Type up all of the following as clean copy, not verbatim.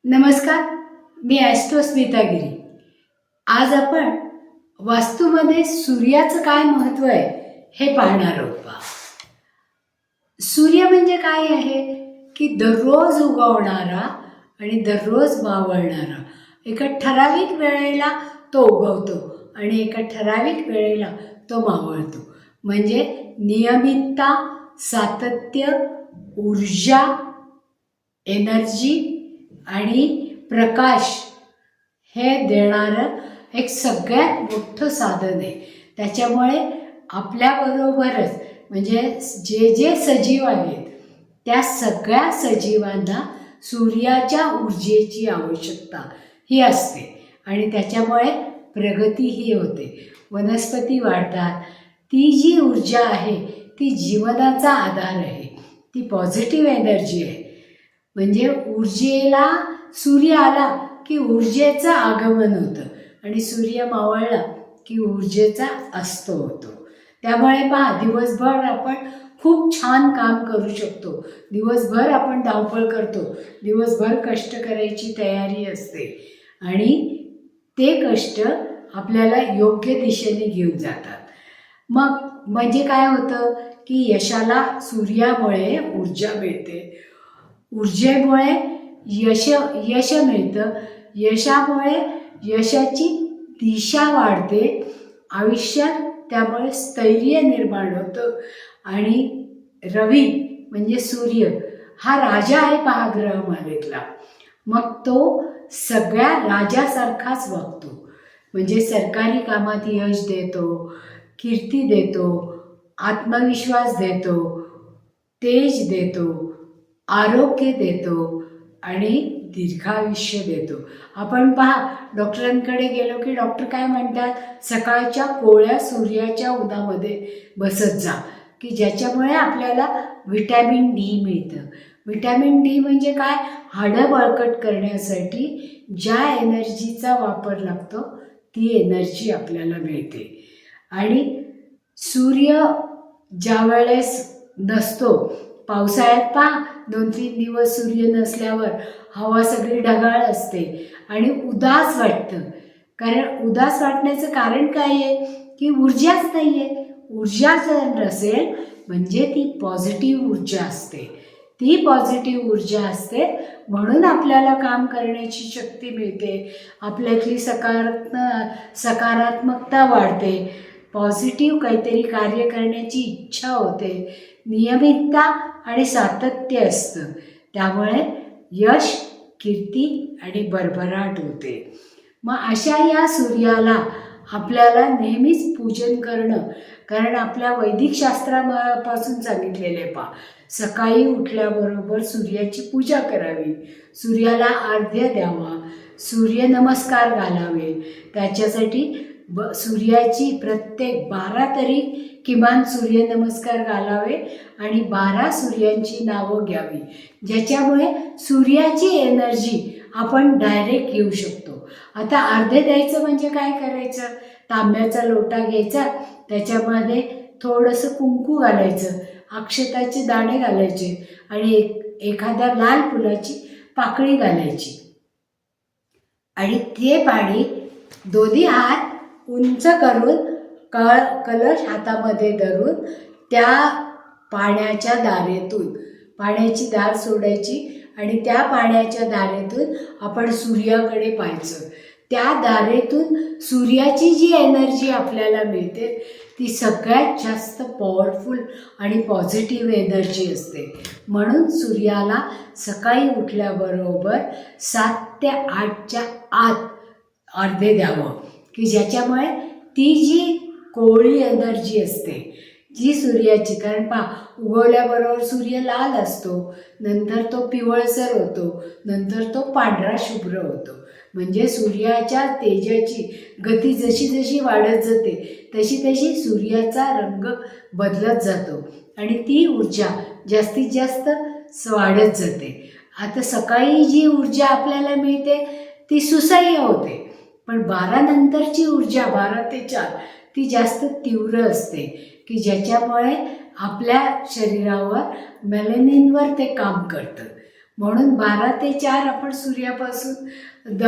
नमस्कार, मी ॲस्ट्रो स्मिता गिरी. आज आपण वास्तूमध्ये सूर्याचं काय महत्त्व आहे हे पाहणार आहोत. सूर्य म्हणजे काय आहे की दररोज उगवणारा आणि दररोज मावळणारा. एका ठराविक वेळेला तो उगवतो आणि एका ठराविक वेळेला तो मावळतो. म्हणजे नियमितता, सातत्य, ऊर्जा, एनर्जी आणि प्रकाश हे देणारं एक सगळ्यात मोठं साधन आहे. त्याच्यामुळे आपल्याबरोबरच म्हणजे जे जे सजीव आहेत त्या सगळ्या सजीवांना सूर्याच्या ऊर्जेची आवश्यकता ही असते आणि त्याच्यामुळे प्रगतीही होते, वनस्पती वाढतात. ती जी ऊर्जा आहे ती जीवनाचा आधार आहे, ती पॉझिटिव्ह एनर्जी आहे. म्हणजे ऊर्जेला सूर्य आला की ऊर्जेचं आगमन होतं आणि सूर्य मावळला की ऊर्जेचा अस्त होतो. त्यामुळे पहा, दिवसभर आपण खूप छान काम करू शकतो. दिवसभर आपण धावपळ करतो, दिवसभर कष्ट करायची तयारी असते आणि ते कष्ट आपल्याला योग्य दिशेने घेऊन जातात. मग म्हणजे काय होतं की यशाला सूर्यामुळे ऊर्जा मिळते, ऊर्जेमुळे यश मिळतं, यशामुळे यशाची दिशा वाढते, आयुष्यात त्यामुळे स्थैर्य निर्माण होतं. आणि रवी म्हणजे सूर्य हा राजा आहे पहा ग्रहमालेतला. मग तो सगळ्या राजासारखाच वागतो. म्हणजे सरकारी कामात यश देतो, कीर्ती देतो, आत्मविश्वास देतो, तेज देतो, आरोग्य देतो आणि दीर्घायुष्य देतो. आपण पहा, डॉक्टरांकडे गेलो की डॉक्टर काय म्हणतात, सकाळच्या कोवळ्या सूर्याच्या उन्हामध्ये बसत जा, की ज्याच्यामुळे आपल्याला व्हिटॅमिन डी मिळतं. व्हिटॅमिन डी म्हणजे काय, हाडं बळकट करण्यासाठी ज्या एनर्जीचा वापर लागतो ती एनर्जी आपल्याला मिळते. आणि सूर्य ज्या वेळेस नसतो, पावसाळ्यात पहा 2-3 दिवस सूर्य नसल्यावर हवा सगळी ढगाळ असते आणि उदास वाटतं. कारण उदास वाटण्याचं कारण काय आहे की ऊर्जाच नाही आहे. ऊर्जा जर नसेल म्हणजे ती पॉझिटिव्ह ऊर्जा असते. ती पॉझिटिव्ह ऊर्जा असते म्हणून आपल्याला काम करण्याची शक्ती मिळते, आपल्यातली सकारात्मकता वाढते, पॉझिटिव्ह काहीतरी कार्य करण्याची इच्छा होते, नियमितता आणि सातत्य असतं. त्यामुळे यश, कीर्ती आणि भरभराट होते. मग अशा या सूर्याला आपल्याला नेहमीच पूजन करणं, कारण आपल्या वैदिक शास्त्रापासून सांगितलेलं आहे पहा, सकाळी उठल्याबरोबर सूर्याची पूजा करावी, सूर्याला अर्घ्य द्यावा, सूर्यनमस्कार घालावे. त्याच्यासाठी सूर्याची प्रत्येक 12 तरी किमान सूर्यनमस्कार घालावे आणि 12 सूर्यांची नावं घ्यावी, ज्याच्यामुळे सूर्याची एनर्जी आपण डायरेक्ट घेऊ शकतो. आता अर्घ्य द्यायचं म्हणजे काय करायचं, तांब्याचा लोटा घ्यायचा, त्याच्यामध्ये थोडंसं कुंकू घालायचं, अक्षताचे दाणे घालायचे आणि एखाद्या लाल फुलाची पाकळी घालायची आणि ते पाणी दोन्ही हात उंच करून कलश हातामध्ये धरून त्या पाण्याच्या धारेतून पाण्याची धार सोडायची आणि त्या पाण्याच्या धारेतून आपण सूर्याकडे पाहायचं. त्या धारेतून सूर्याची जी एनर्जी आपल्याला मिळते ती सगळ्यात जास्त पॉवरफुल आणि पॉझिटिव्ह एनर्जी असते. म्हणून सूर्याला सकाळी उठल्याबरोबर 7 ते 8च्या आत अर्घ्य द्यावं, की ज्याच्यामुळे ती जी कोवळी एनर्जी असते जी सूर्याची, कारण पहा उगवल्याबरोबर सूर्य लाल असतो, नंतर तो पिवळसर होतो, नंतर तो पांढरा शुभ्र होतो. म्हणजे सूर्याच्या तेजाची गती जशी जशी वाढत जाते तशी तशी सूर्याचा रंग बदलत जातो आणि ती ऊर्जा जास्तीत जास्त वाढत जाते. आता सकाळी जी ऊर्जा आपल्याला मिळते ती सुसह्य होते, पण 12 नंतरची ऊर्जा 12 ते 4 ती जास्त तीव्र असते, की ज्याच्यामुळे आपल्या शरीरावर मेलॅनिनवर ते काम करतं. म्हणून 12 ते 4 आपण सूर्यापासून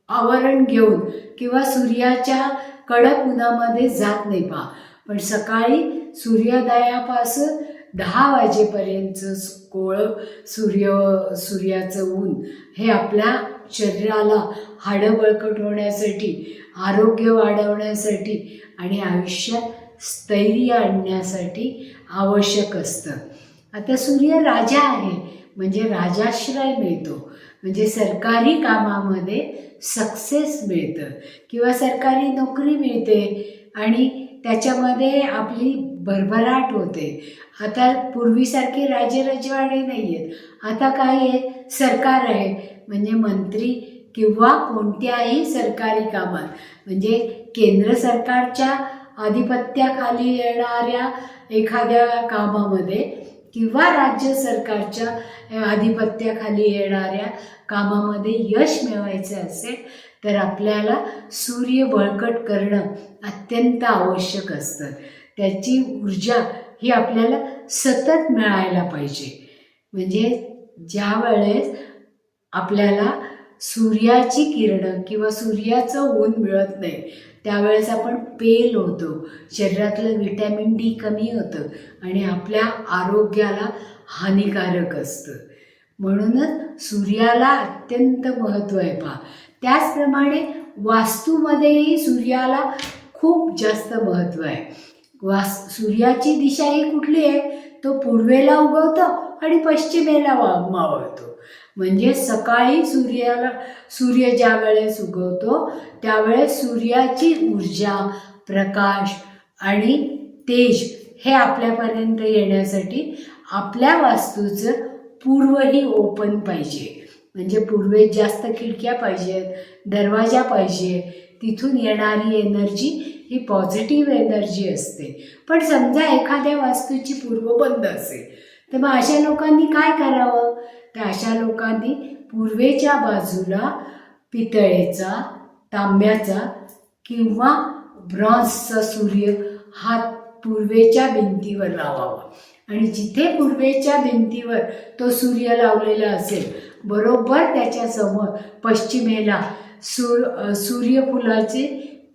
आवरण घेऊन किंवा सूर्याच्या कडक उन्हामध्ये जात नाही पहा. पण सकाळी सूर्योदयापासून 10 वाजेपर्यंतचं कोवळं सूर्याचं ऊन हे आपल्या शरीराला हाडं बळकट होण्यासाठी, आरोग्य वाढवण्यासाठी आणि आयुष्यात स्थैर्य आणण्यासाठी आवश्यक असतं. आता सूर्य राजा आहे, म्हणजे राजाश्रय मिळतो, म्हणजे सरकारी कामामध्ये सक्सेस मिळतं किंवा सरकारी नोकरी मिळते आणि त्याच्यामध्ये आपली भरभराट होते. आता पूर्वीसारखे राजे रजवाडे नाही आहेत. आता काय आहे, सरकार आहे, म्हणजे मंत्री किंवा कोणत्याही सरकारी कामात, म्हणजे केंद्र सरकारच्या आधिपत्याखाली येणाऱ्या एखाद्या कामामध्ये किंवा राज्य सरकारच्या आधिपत्याखाली येणाऱ्या कामामध्ये यश मिळवायचं असेल तर आपल्याला सूर्य बळकट करणं अत्यंत आवश्यक असतं. त्याची ऊर्जा ही आपल्याला सतत मिळायला पाहिजे. म्हणजे ज्या वेळेस आपल्याला सूर्याची किरणं किंवा सूर्याचं ऊन मिळत नाही त्यावेळेस आपण पेल होतो, शरीरातलं व्हिटॅमिन डी कमी होतं आणि आपल्या आरोग्याला हानिकारक असतं. म्हणूनच सूर्याला अत्यंत महत्त्व आहे पहा. त्याचप्रमाणे वास्तूमध्येही सूर्याला खूप जास्त महत्त्व आहे. सूर्याची दिशा ही कुठली आहे, तो पूर्वेला उगवतो आणि पश्चिमेला मावळतो. म्हणजे सकाळी सूर्य ज्या वेळेस उगवतो त्यावेळेस सूर्याची ऊर्जा, प्रकाश आणि तेज हे आपल्यापर्यंत येण्यासाठी आपल्या वास्तूचं पूर्वही ओपन पाहिजे. म्हणजे पूर्वेत जास्त खिडक्या पाहिजेत, दरवाजा पाहिजे, तिथून येणारी एनर्जी ही पॉझिटिव्ह एनर्जी असते. पण समजा एखाद्या वास्तूची पूर्व बंद असेल तर मग अशा लोकांनी काय करावं, तर अशा लोकांनी पूर्वेच्या बाजूला पितळेचा, तांब्याचा किंवा ब्रॉन्झचा सूर्य हा पूर्वेच्या भिंतीवर लावावा. आणि जिथे पूर्वेच्या भिंतीवर तो सूर्य लावलेला असेल बरोबर त्याच्यासमोर पश्चिमेला सूर्यफुलाचे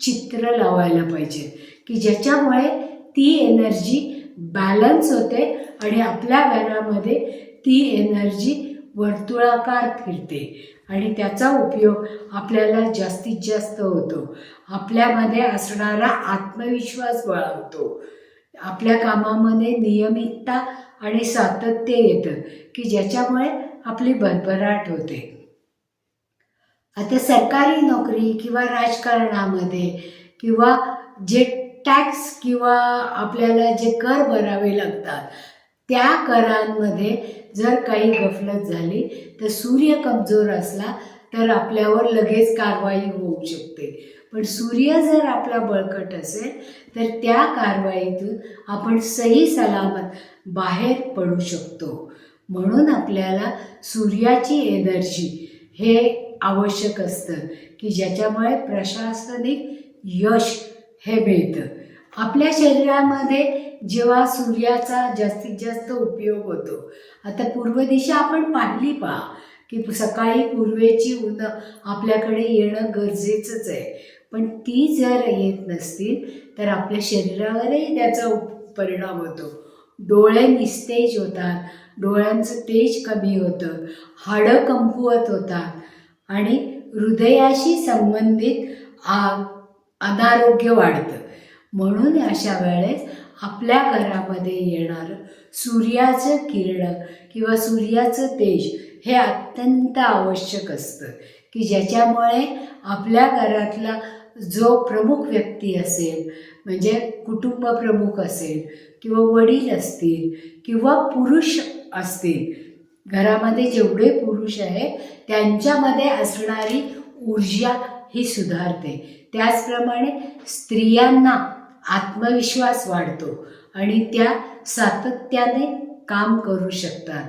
चित्र लावायला पाहिजे, की ज्याच्यामुळे ती एनर्जी बॅलन्स होते आणि आपल्या घरामध्ये ती एनर्जी वर्तुळाकार फिरते आणि त्याचा उपयोग आपल्याला जास्तीत जास्त होतो. आपल्यामध्ये असणारा आत्मविश्वास बळावतो. आपल्या कामामध्ये नियमितता आणि सातत्य येतं, की ज्याच्यामुळे आपली भरभराट होते. आता सरकारी नोकरी किंवा राजकारणामध्ये किंवा जे टॅक्स किंवा आपल्याला जे कर भरावे लागतात त्या करांमध्ये जर काही गफलत झाली तर सूर्य कमजोर असला तर आपल्यावर लगेच कारवाई होऊ शकते. पण सूर्य जर आपला बळकट असेल तर त्या कारवाईतून आपण सही सलामत बाहेर पडू शकतो. म्हणून आपल्याला सूर्याची एनर्जी हे आवश्यक असतं, की ज्याच्यामुळे प्रशासनिक यश हे मिळतं. आपल्या शरीरामध्ये जेव्हा सूर्याचा जास्तीत जास्त उपयोग होतो, आता पूर्व दिशा आपण पाहिली पहा, की सकाळी पूर्वेची ऊनं आपल्याकडे येणं गरजेचंच आहे. पण ती जर येत नसतील तर आपल्या शरीरावरही त्याचा परिणाम होतो. डोळे निस्तेज होतात, डोळ्यांचं तेज कमी होतं, हाडं कमकुवत होतात आणि हृदयाशी संबंधित अनारोग्य वाढतं. म्हणून अशा वेळेस आपल्या घरामध्ये येणारं सूर्याचं किरण किंवा सूर्याचं तेज हे अत्यंत आवश्यक असतं, की ज्याच्यामुळे आपल्या घरातला जो प्रमुख व्यक्ती असेल, म्हणजे कुटुंब प्रमुख असेल किंवा वडील असतील किंवा पुरुष असतील, घरामध्ये जेवढे पुरुष आहेत त्यांच्यामध्ये असणारी ऊर्जा ही सुधारते. त्याचप्रमाणे स्त्रियांना आत्मविश्वास वाढतो आणि त्या सातत्याने काम करू शकतात.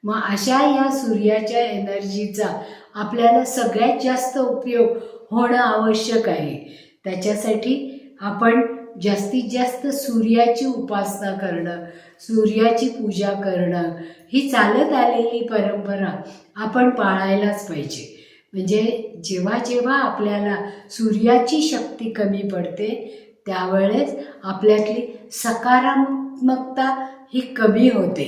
मग अशा या सूर्याच्या एनर्जीचा आपल्याला सगळ्यात जास्त उपयोग होणं आवश्यक आहे. त्याच्यासाठी आपण जास्तीत जास्त सूर्याची उपासना करणं, सूर्याची पूजा करणं ही चालत आलेली परंपरा आपण पाळायलाच पाहिजे. म्हणजे जेव्हा जेव्हा आपल्याला सूर्याची शक्ती कमी पडते त्यावेळेस आपल्यातली सकारात्मकता ही कमी होते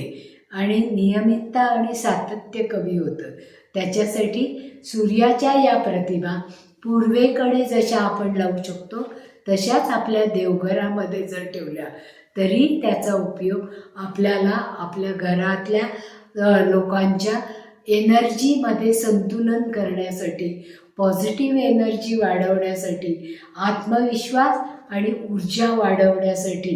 आणि नियमितता आणि सातत्य कमी होतं. त्याच्यासाठी सूर्याच्या या प्रतिमा पूर्वेकडे जशा आपण लावू शकतो तशाच आपल्या देवघरामध्ये जर ठेवल्या तरी त्याचा उपयोग आपल्याला आपल्या घरातल्या लोकांच्या एनर्जीमध्ये संतुलन करण्यासाठी, पॉझिटिव्ह एनर्जी वाढवण्यासाठी, आत्मविश्वास आणि ऊर्जा वाढवण्यासाठी,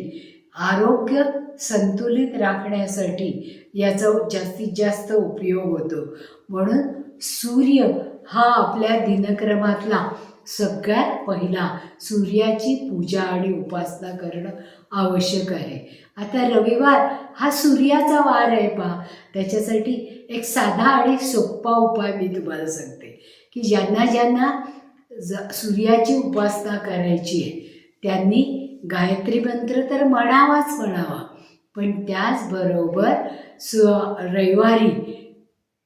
आरोग्य संतुलित राखण्यासाठी याचा जास्तीत जास्त उपयोग होतो. म्हणून सूर्य हा आपल्या दिनक्रमातला सगळ्यात पहिला सूर्याची पूजा आणि उपासना करणं आवश्यक आहे. आता रविवार हा सूर्याचा वार आहे पहा. त्याच्यासाठी एक साधा आणि सोपा उपाय मी तुम्हाला सांगते की ज्यांना ज्यांना सूर्याची उपासना करायची आहे त्यांनी गायत्री मंत्र तर म्हणावा, पण त्याचबरोबर रविवारी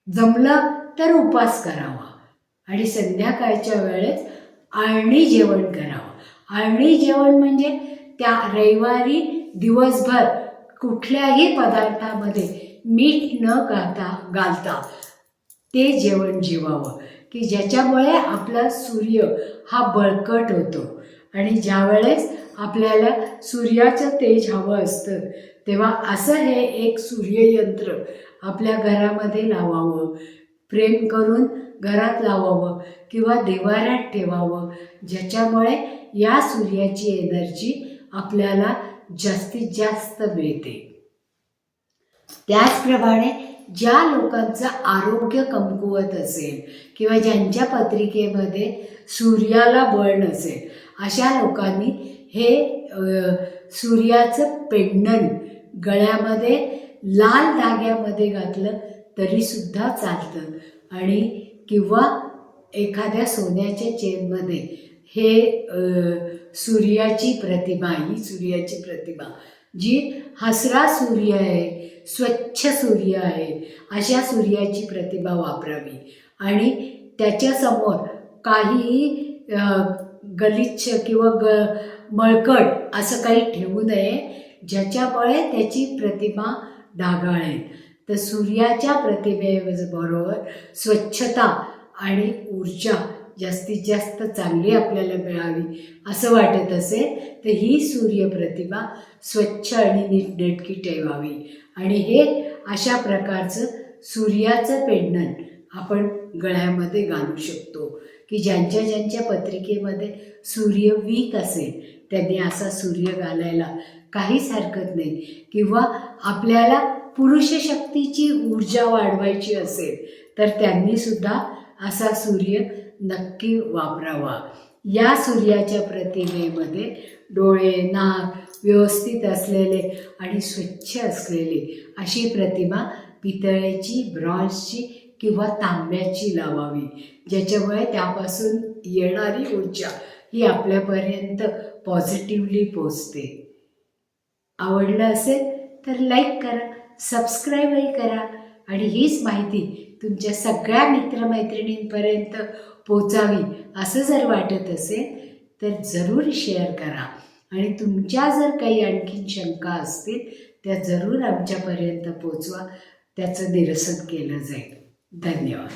जमलं तर उपवास करावा आणि संध्याकाळच्या वेळेस आळणी जेवण करावं. आळणी जेवण म्हणजे त्या रविवारी दिवसभर कुठल्याही पदार्थामध्ये मीठ न घालता ते जेवण जेवावं की ज्याच्यामुळे आपला सूर्य हा बळकट होतो. आणि ज्यावेळेस आपल्याला सूर्याचं तेज हवं असतं तेव्हा असं हे एक सूर्ययंत्र आपल्या घरामध्ये लावावं, प्रेम करून घरात लावावं किंवा देवाऱ्यात ठेवावं, ज्याच्यामुळे या सूर्याची एनर्जी आपल्याला जास्तीत जास्त मिळते. त्याचप्रमाणे ज्या लोकांचं आरोग्य कमकुवत असेल किंवा ज्यांच्या पत्रिकेमध्ये सूर्याला बळ नसेल अशा लोकांनी हे सूर्याचं पेंडंट गळ्यामध्ये लाल धाग्यामध्ये घातलं तरीसुद्धा चालतं आणि किंवा एखाद्या सोन्याच्या चेनमध्ये हे सूर्याची प्रतिमा, ही सूर्याची प्रतिमा जी हसरा सूर्य आहे, स्वच्छ सूर्य आहे, अशा सूर्याची प्रतिमा वापरावी आणि त्याच्यासमोर काही गलिच्छ किंवा मळकट असं काही ठेवू नये ज्याच्यामुळे त्याची प्रतिमा ढागाळेल. तर सूर्याच्या प्रतिमेबरोबर स्वच्छता आणि ऊर्जा जास्तीत जास्त चांगली आपल्याला मिळावी असं वाटत असेल तर ही सूर्यप्रतिमा स्वच्छ आणि नीटनेटकी ठेवावी. आणि हे अशा प्रकारचं सूर्याचं पेंडंट आपण गळ्यामध्ये घालू शकतो की ज्यांच्या ज्यांच्या पत्रिकेमध्ये सूर्य वीक असेल त्यांनी असा सूर्य घालायला काहीच हरकत नाही. किंवा आपल्याला पुरुष शक्तीची ऊर्जा वाढवायची असेल तर त्यांनीसुद्धा असा सूर्य नक्की वापरावा. या सूर्याच्या प्रतिमेमध्ये डोळे, नाक व्यवस्थित असलेले आणि स्वच्छ असलेले अशी प्रतिमा पितळेची, ब्रॉन्झची किंवा तांब्याची लावावी, ज्याच्यामुळे त्यापासून येणारी ऊर्जा ही आपल्यापर्यंत पॉझिटिव्हली पोचते. आवडलं असेल तर लाईक करा, सबस्क्राईबही करा आणि हीच माहिती तुमच्या सगळ्या मित्रमैत्रिणींपर्यंत पोचावी असं जर वाटत असेल तर जरूर शेअर करा. आणि तुमच्या जर काही आणखीन शंका असतील त्या जरूर आमच्यापर्यंत पोचवा, त्याचं निरसन केलं जाईल. धन्यवाद.